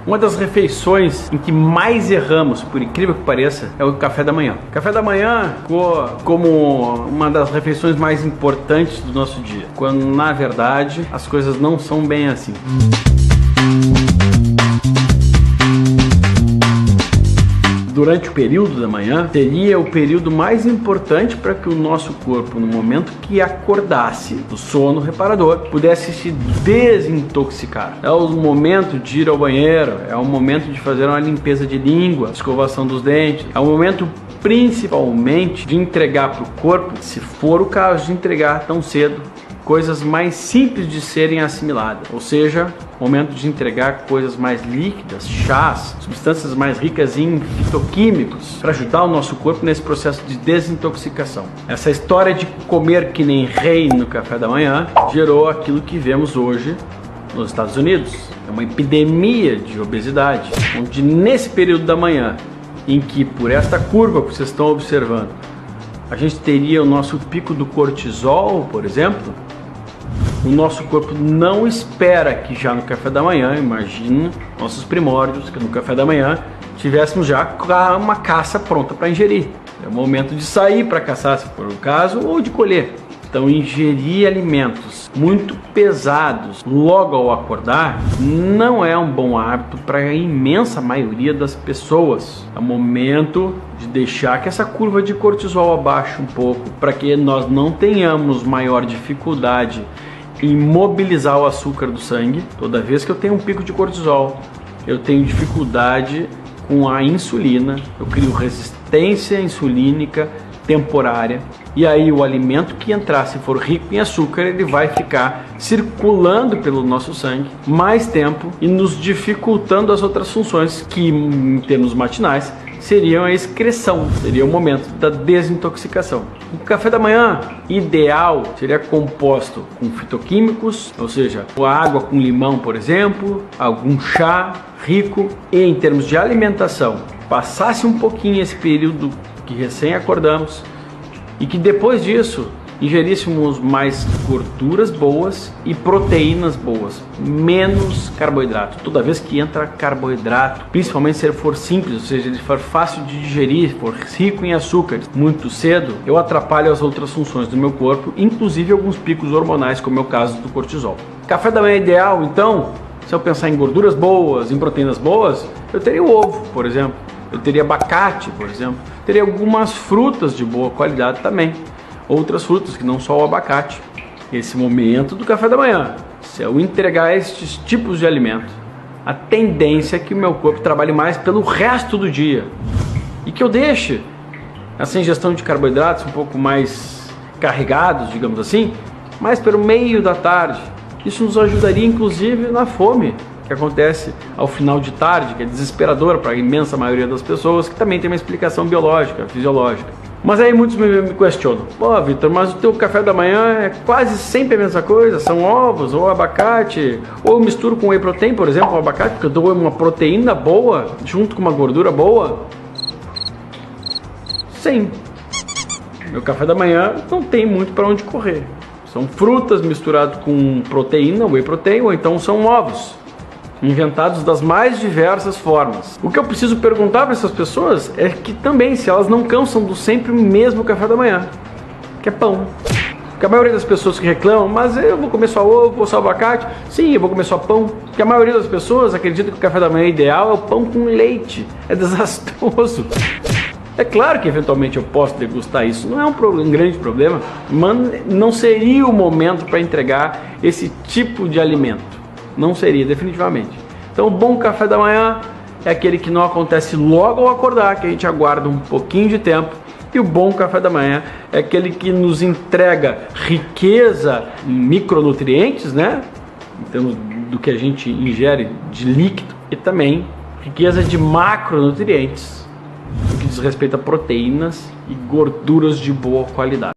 Uma das refeições em que mais erramos, por incrível que pareça, é o café da manhã. O café da manhã ficou como uma das refeições mais importantes do nosso dia, quando na verdade as coisas não são bem assim. Durante o período da manhã, seria o período mais importante para que o nosso corpo, no momento que acordasse do sono reparador, pudesse se desintoxicar. É o momento de ir ao banheiro, é o momento de fazer uma limpeza de língua, escovação dos dentes, é o momento principalmente de entregar para o corpo, se for o caso de entregar tão cedo, coisas mais simples de serem assimiladas, ou seja, momento de entregar coisas mais líquidas, chás, substâncias mais ricas em fitoquímicos, para ajudar o nosso corpo nesse processo de desintoxicação. Essa história de comer que nem rei no café da manhã gerou aquilo que vemos hoje nos Estados Unidos. É uma epidemia de obesidade, onde nesse período da manhã, em que por esta curva que vocês estão observando, a gente teria o nosso pico do cortisol, por exemplo, o nosso corpo não espera que já no café da manhã, imagina nossos primórdios, que no café da manhã tivéssemos já uma caça pronta para ingerir. É o momento de sair para caçar, se for o caso, ou de colher. Então, ingerir alimentos muito pesados logo ao acordar não é um bom hábito para a imensa maioria das pessoas. É o momento de deixar que essa curva de cortisol abaixe um pouco, para que nós não tenhamos maior dificuldade em mobilizar o açúcar do sangue. Toda vez que eu tenho um pico de cortisol, eu tenho dificuldade com a insulina, eu crio resistência insulínica temporária, e aí o alimento que entrar, se for rico em açúcar, ele vai ficar circulando pelo nosso sangue mais tempo e nos dificultando as outras funções que, em termos matinais, seriam a excreção, seria o momento da desintoxicação. O café da manhã ideal seria composto com fitoquímicos, ou seja, a água com limão, por exemplo, algum chá rico, e em termos de alimentação, passasse um pouquinho esse período que recém acordamos e que depois disso ingeríssemos mais gorduras boas e proteínas boas, menos carboidrato. Toda vez que entra carboidrato, principalmente se ele for simples, ou seja, ele for fácil de digerir, for rico em açúcares, muito cedo, eu atrapalho as outras funções do meu corpo, inclusive alguns picos hormonais, como é o caso do cortisol. Café da manhã ideal, então, se eu pensar em gorduras boas, em proteínas boas, eu teria o ovo, por exemplo. Eu teria abacate, por exemplo. Teria algumas frutas de boa qualidade também. Outras frutas que não só o abacate. Esse momento do café da manhã, se eu entregar estes tipos de alimento, a tendência é que o meu corpo trabalhe mais pelo resto do dia. E que eu deixe essa ingestão de carboidratos um pouco mais carregados, digamos assim, mais pelo meio da tarde. Isso nos ajudaria inclusive na fome, que acontece ao final de tarde, que é desesperadora para a imensa maioria das pessoas, que também tem uma explicação biológica, fisiológica. Mas aí muitos me questionam: pô, Vitor, mas o teu café da manhã é quase sempre a mesma coisa, são ovos ou abacate, ou eu misturo com whey protein, por exemplo, o abacate, porque eu dou uma proteína boa junto com uma gordura boa? Sim. Meu café da manhã não tem muito para onde correr. São frutas misturadas com proteína, whey protein, ou então são ovos, inventados das mais diversas formas. O que eu preciso perguntar para essas pessoas é que também, se elas não cansam do sempre o mesmo café da manhã, que é pão. Porque a maioria das pessoas que reclamam: mas eu vou comer só ovo ou só abacate. Sim, eu vou comer só pão. Porque a maioria das pessoas acredita que o café da manhã ideal é o pão com leite. É desastroso. É claro que eventualmente eu posso degustar isso, não é um grande problema, mas não seria o momento para entregar esse tipo de alimento. Não seria, definitivamente. Então, o bom café da manhã é aquele que não acontece logo ao acordar, que a gente aguarda um pouquinho de tempo. E o bom café da manhã é aquele que nos entrega riqueza em micronutrientes, né? Em termos do que a gente ingere de líquido, e também riqueza de macronutrientes, no que diz respeito a proteínas e gorduras de boa qualidade.